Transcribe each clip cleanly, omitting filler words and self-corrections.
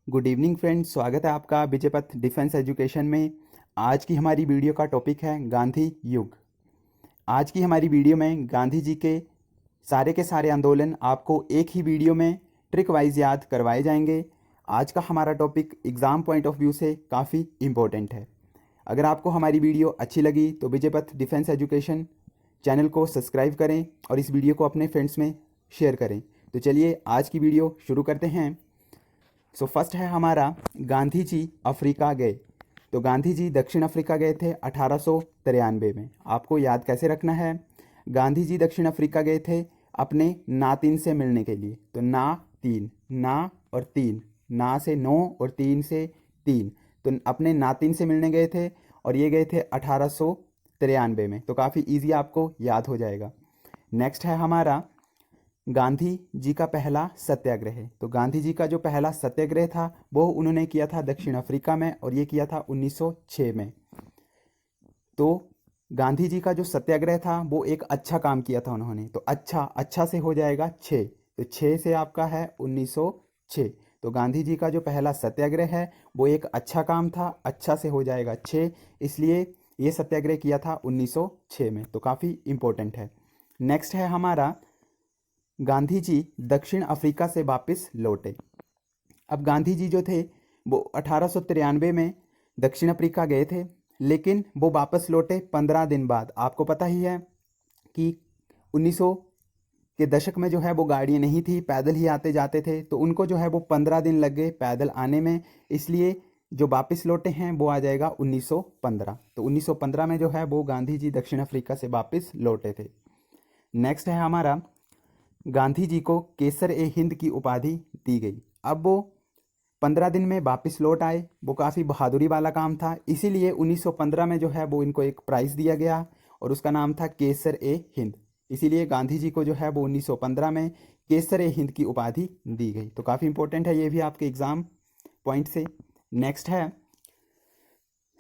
Good evening friends, स्वागत है आपका विजय पथ डिफेंस एजुकेशन में। आज की हमारी वीडियो का टॉपिक है गांधी युग। आज की हमारी वीडियो में गांधी जी के सारे आंदोलन आपको एक ही वीडियो में ट्रिक वाइज याद करवाए जाएंगे। आज का हमारा topic exam point of view से काफ़ी इम्पोर्टेंट है। अगर आपको हमारी वीडियो अच्छी लगी तो विजय पथ डिफेंस एजुकेशन चैनल को सब्सक्राइब करें और इस वीडियो को अपने फ्रेंड्स में शेयर करें। तो चलिए आज की वीडियो शुरू करते हैं। फर्स्ट है हमारा गांधी जी अफ्रीका गए। तो गांधी जी दक्षिण अफ्रीका गए थे 1893 में। आपको याद कैसे रखना है, गांधी जी दक्षिण अफ्रीका गए थे अपने नातिन से मिलने के लिए। तो ना और तीन, ना से 9 और 3 से 3, तो अपने नातिन से मिलने गए थे और ये गए थे 1893 में। तो काफ़ी इजी आपको याद हो जाएगा। नेक्स्ट है हमारा गांधी जी का पहला सत्याग्रह। तो गांधी जी का जो पहला सत्याग्रह था वो उन्होंने किया था दक्षिण अफ्रीका में और ये किया था 1906 में। तो गांधी जी का जो सत्याग्रह था वो एक अच्छा काम किया था उन्होंने। तो अच्छा से हो जाएगा 6, तो 6 से आपका है 1906। तो गांधी जी का जो पहला सत्याग्रह है वो एक अच्छा काम था, अच्छा से हो जाएगा 6, इसलिए ये सत्याग्रह किया था 1906 में। तो काफ़ी इम्पोर्टेंट है। नेक्स्ट है हमारा गांधी जी दक्षिण अफ्रीका से वापस लौटे। अब गांधी जी जो थे वो 1893 में दक्षिण अफ्रीका गए थे, लेकिन वो वापस लौटे 15 दिन बाद। आपको पता ही है कि 1900 के दशक में जो है वो गाड़ियाँ नहीं थी, पैदल ही आते जाते थे। तो उनको जो है वो 15 दिन लग गए पैदल आने में, इसलिए जो वापस लौटे हैं वो आ जाएगा 1915। तो 1915 में जो है वो गांधी जी दक्षिण अफ्रीका से वापस लौटे थे। नेक्स्ट है हमारा गांधी जी को केसर ए हिंद की उपाधि दी गई। अब वो 15 दिन में वापस लौट आए, वो काफ़ी बहादुरी वाला काम था, इसीलिए 1915 में जो है वो इनको एक प्राइज़ दिया गया और उसका नाम था केसर ए हिंद। इसीलिए गांधी जी को जो है वो 1915 में केसर ए हिंद की उपाधि दी गई। तो काफ़ी इंपॉर्टेंट है ये भी आपके एग्ज़ाम पॉइंट से। नेक्स्ट है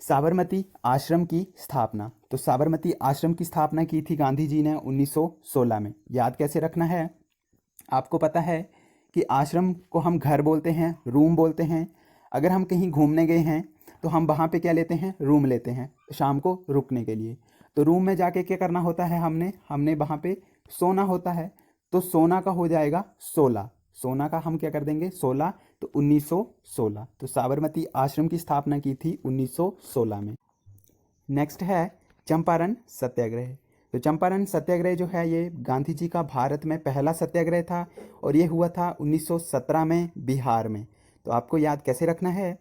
साबरमती आश्रम की स्थापना। तो साबरमती आश्रम की स्थापना की थी गांधी जी ने 1916 में। याद कैसे रखना है, आपको पता है कि आश्रम को हम घर बोलते हैं, रूम बोलते हैं। अगर हम कहीं घूमने गए हैं तो हम वहाँ पे क्या लेते हैं, रूम लेते हैं शाम को रुकने के लिए। तो रूम में जाके क्या करना होता है, हमने वहाँ पे सोना होता है। तो सोना का हो जाएगा 16, सोना का हम क्या कर देंगे 16, तो 1916। तो साबरमती आश्रम की स्थापना की थी 1916 में। नेक्स्ट है चंपारण सत्याग्रह। तो चंपारण सत्याग्रह जो है ये गांधी जी का भारत में पहला सत्याग्रह था और ये हुआ था 1917 में बिहार में। तो आपको याद कैसे रखना है,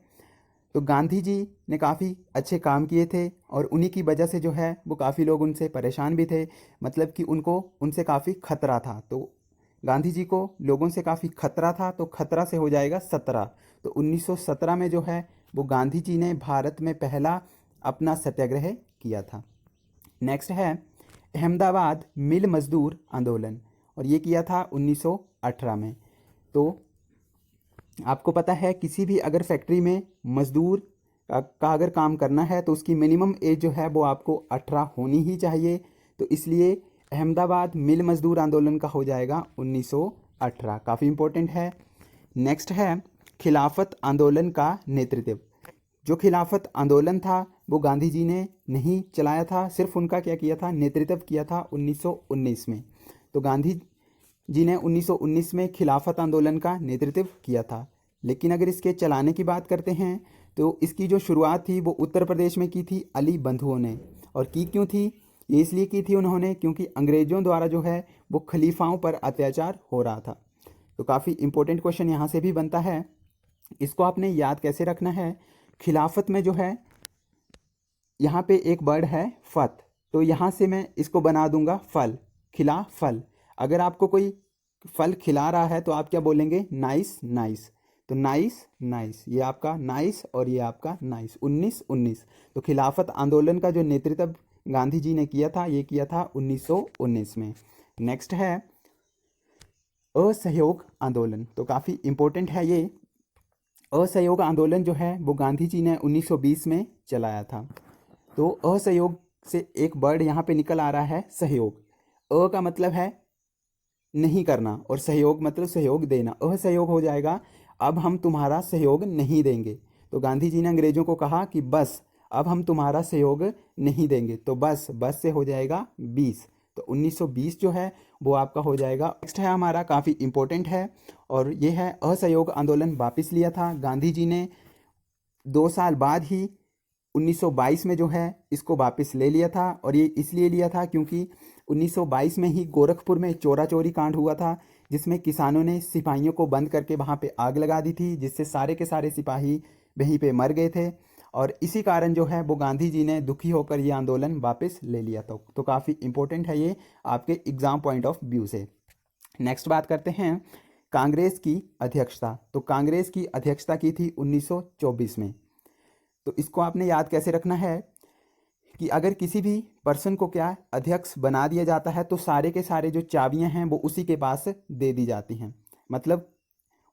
तो गांधी जी ने काफ़ी अच्छे काम किए थे और उन्हीं की वजह से जो है वो काफ़ी लोग उनसे परेशान भी थे, मतलब कि उनको उनसे काफ़ी खतरा था। तो गांधी जी को लोगों से काफ़ी खतरा था, तो खतरा से हो जाएगा 17। तो 1917 में जो है वो गांधी जी ने भारत में पहला अपना सत्याग्रह किया था। नेक्स्ट है अहमदाबाद मिल मजदूर आंदोलन और ये किया था 1918 में। तो आपको पता है किसी भी अगर फैक्ट्री में मजदूर का अगर काम करना है तो उसकी मिनिमम एज जो है वो आपको 18 होनी ही चाहिए। तो इसलिए अहमदाबाद मिल मजदूर आंदोलन का हो जाएगा 1918। काफ़ी इंपॉर्टेंट है। नेक्स्ट है खिलाफत आंदोलन का नेतृत्व। जो खिलाफत आंदोलन था वो गांधी जी ने नहीं चलाया था, सिर्फ उनका क्या किया था, नेतृत्व किया था 1919 में। तो गांधी जी ने 1919 में खिलाफत आंदोलन का नेतृत्व किया था। लेकिन अगर इसके चलाने की बात करते हैं तो इसकी जो शुरुआत थी वो उत्तर प्रदेश में की थी अली बंधुओं ने। और की क्यों थी, ये इसलिए की थी उन्होंने क्योंकि अंग्रेज़ों द्वारा जो है वो खलीफाओं पर अत्याचार हो रहा था। तो काफ़ी इंपॉर्टेंट क्वेश्चन यहाँ से भी बनता है, इसको आपने याद कैसे रखना है। खिलाफत में जो है यहाँ पे एक वर्ड है फत, तो यहाँ से मैं इसको बना दूंगा फल, खिला फल। अगर आपको कोई फल खिला रहा है तो आप क्या बोलेंगे, नाइस नाइस। तो नाइस नाइस, ये आपका नाइस और ये आपका नाइस। 1919। तो खिलाफत आंदोलन का जो नेतृत्व गांधी जी ने किया था ये किया था 1919 में। नेक्स्ट है असहयोग आंदोलन। तो काफ़ी इंपॉर्टेंट है ये। असहयोग आंदोलन जो है वो गांधी जी ने 1920 में चलाया था। तो असहयोग से एक वर्ड यहाँ पे निकल आ रहा है सहयोग। अ का मतलब है नहीं करना और सहयोग मतलब सहयोग देना। असहयोग हो जाएगा अब हम तुम्हारा सहयोग नहीं देंगे। तो गांधी जी ने अंग्रेजों को कहा कि बस अब हम तुम्हारा सहयोग नहीं देंगे। तो बस से हो जाएगा 20। तो 1920 जो है वो आपका हो जाएगा। नेक्स्ट है हमारा, काफ़ी इंपॉर्टेंट है, और ये है असहयोग आंदोलन वापस लिया था गांधी जी ने 2 साल बाद ही 1922 में जो है इसको वापस ले लिया था। और ये इसलिए लिया था क्योंकि 1922 में ही गोरखपुर में चोरा चोरी कांड हुआ था, जिसमें किसानों ने सिपाहियों को बंद करके वहाँ पे आग लगा दी थी, जिससे सारे के सारे सिपाही वहीं पे मर गए थे। और इसी कारण जो है वो गांधी जी ने दुखी होकर ये आंदोलन वापस ले लिया था। तो काफ़ी इंपॉर्टेंट है ये आपके एग्जाम पॉइंट ऑफ व्यू से। नेक्स्ट बात करते हैं कांग्रेस की अध्यक्षता। तो कांग्रेस की अध्यक्षता की थी 1924 में। तो इसको आपने याद कैसे रखना है कि अगर किसी भी पर्सन को क्या अध्यक्ष बना दिया जाता है तो सारे के सारे जो चाबियां हैं वो उसी के पास दे दी जाती हैं, मतलब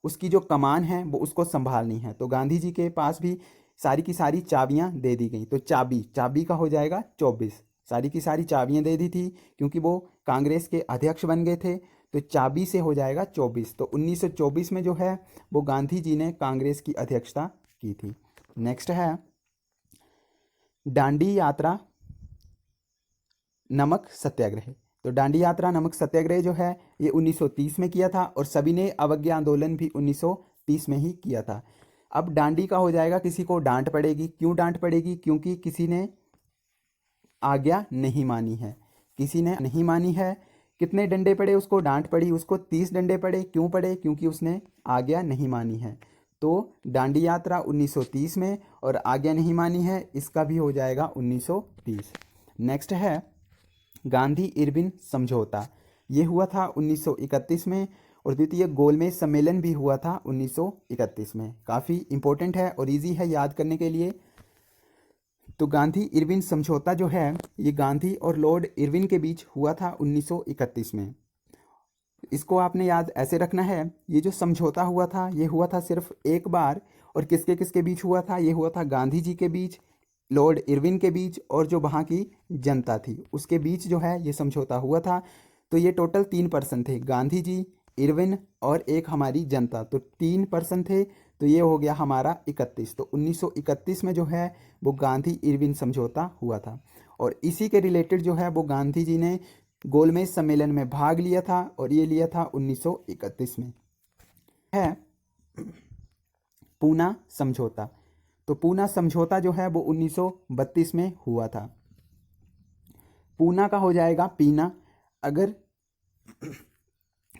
उसकी जो कमान है वो उसको संभालनी है। तो गांधी जी के पास भी सारी की सारी चाबियां दे दी गई। तो चाबी का हो जाएगा 24। सारी की सारी चाबियां दे दी थी क्योंकि वो कांग्रेस के अध्यक्ष बन गए थे। तो चाबी से हो जाएगा 24। तो 1924 में जो है वो गांधी जी ने कांग्रेस की अध्यक्षता की थी। नेक्स्ट है दांडी यात्रा नमक सत्याग्रह। तो दांडी यात्रा नमक सत्याग्रह जो है ये 1930 में किया था, और सभी ने अवज्ञा आंदोलन भी 1930 में ही किया था। अब दांडी का हो जाएगा किसी को डांट पड़ेगी। क्यों डांट पड़ेगी? क्योंकि किसी ने आज्ञा नहीं मानी है। किसी ने नहीं मानी है। कितने डंडे पड़े उसको? डांट पड़ी उसको 30 डंडे पड़े। क्यों पड़े? क्योंकि उसने आज्ञा नहीं मानी है। तो दांडी यात्रा 1930 में, और आज्ञा नहीं मानी है इसका भी हो जाएगा 1930। नेक्स्ट है गांधी इरविन समझौता। ये हुआ था 1931 में, और द्वितीय गोलमेज सम्मेलन भी हुआ था 1931 में। काफ़ी इंपॉर्टेंट है और इजी है याद करने के लिए। तो गांधी इरविन समझौता जो है ये गांधी और लॉर्ड इरविन के बीच हुआ था 1931 में। इसको आपने याद ऐसे रखना है, ये जो समझौता हुआ था ये हुआ था सिर्फ एक बार, और किसके किसके बीच हुआ था? ये हुआ था गांधी जी के बीच, लॉर्ड इरविन के बीच, और जो वहाँ की जनता थी उसके बीच जो है ये समझौता हुआ था। तो ये टोटल 3 पर्सन थे, गांधी जी, इरविन और एक हमारी जनता। तो 3 पर्सन थे। तो ये हो गया हमारा 31। तो 1931 में जो है वो गांधी इरविन समझौता हुआ था, और इसी के रिलेटेड जो है वो गांधी जी ने गोलमेज सम्मेलन में भाग लिया था, और ये लिया था 1931 में। है पूना समझौता। तो पूना समझौता जो है वो 1932 में हुआ था। पूना का हो जाएगा पीना। अगर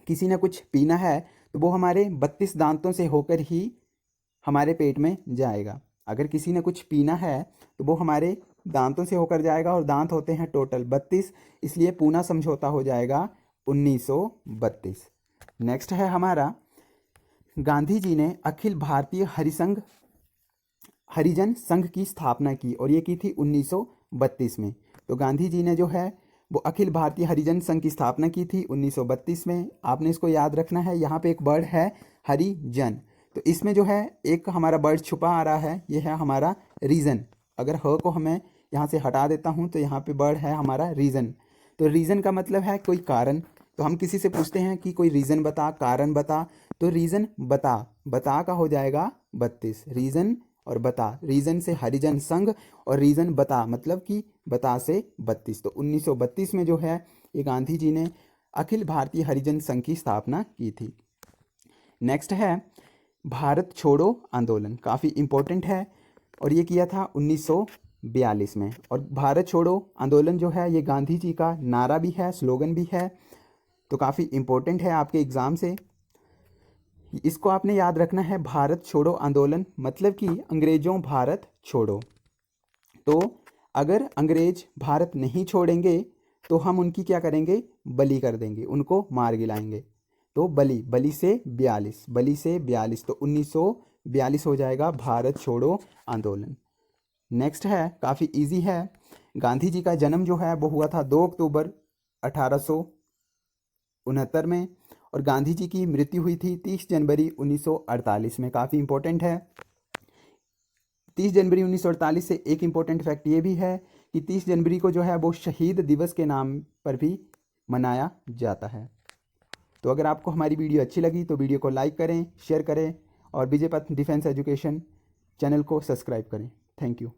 किसी ने कुछ पीना है तो वो हमारे 32 दांतों से होकर ही हमारे पेट में जाएगा। अगर किसी ने कुछ पीना है तो वो हमारे दांतों से होकर जाएगा, और दांत होते हैं टोटल 32, इसलिए पूना समझौता हो जाएगा 1932। नेक्स्ट है हमारा गांधी जी ने अखिल भारतीय हरिजन संघ की स्थापना की, और ये की थी 1932 में। तो गांधी जी ने जो है वो अखिल भारतीय हरिजन संघ की स्थापना की थी 1932 में। आपने इसको याद रखना है। यहाँ पे एक वर्ड है हरिजन, तो इसमें जो है एक हमारा वर्ड छुपा आ रहा है, ये है हमारा रीज़न। अगर ह को हमें यहाँ से हटा देता हूँ तो यहाँ पे वर्ड है हमारा रीज़न। तो रीज़न का मतलब है कोई कारण। तो हम किसी से पूछते हैं कि कोई रीज़न बता, कारण बता, तो रीज़न बता का हो जाएगा 32। रीज़न और बता, रीज़न से हरिजन संघ, और रीज़न बता मतलब कि बता से 32। तो 1932 में जो है ये गांधी जी ने अखिल भारतीय हरिजन संघ की स्थापना की थी। नेक्स्ट है भारत छोड़ो आंदोलन। काफ़ी इम्पोर्टेंट है, और ये किया था 1942 में। और भारत छोड़ो आंदोलन जो है ये गांधी जी का नारा भी है, स्लोगन भी है। तो काफ़ी इम्पोर्टेंट है आपके एग्ज़ाम से। इसको आपने याद रखना है, भारत छोड़ो आंदोलन मतलब कि अंग्रेजों भारत छोड़ो। तो अगर अंग्रेज भारत नहीं छोड़ेंगे तो हम उनकी क्या करेंगे? बलि कर देंगे, उनको मार गिलाएंगे। तो बलि से 42। तो 1942 हो जाएगा भारत छोड़ो आंदोलन। नेक्स्ट है काफ़ी इजी है। गांधी जी का जन्म जो है वो हुआ था 2 अक्टूबर 1869 में, और गांधी जी की मृत्यु हुई थी 30 जनवरी 1948 में। काफ़ी इंपॉर्टेंट है। 30 जनवरी 1948 से एक इम्पॉर्टेंट फैक्ट ये भी है कि 30 जनवरी को जो है वो शहीद दिवस के नाम पर भी मनाया जाता है। तो अगर आपको हमारी वीडियो अच्छी लगी तो वीडियो को लाइक करें, शेयर करें, और विजय पथ डिफेंस एजुकेशन चैनल को सब्सक्राइब करें। Thank you.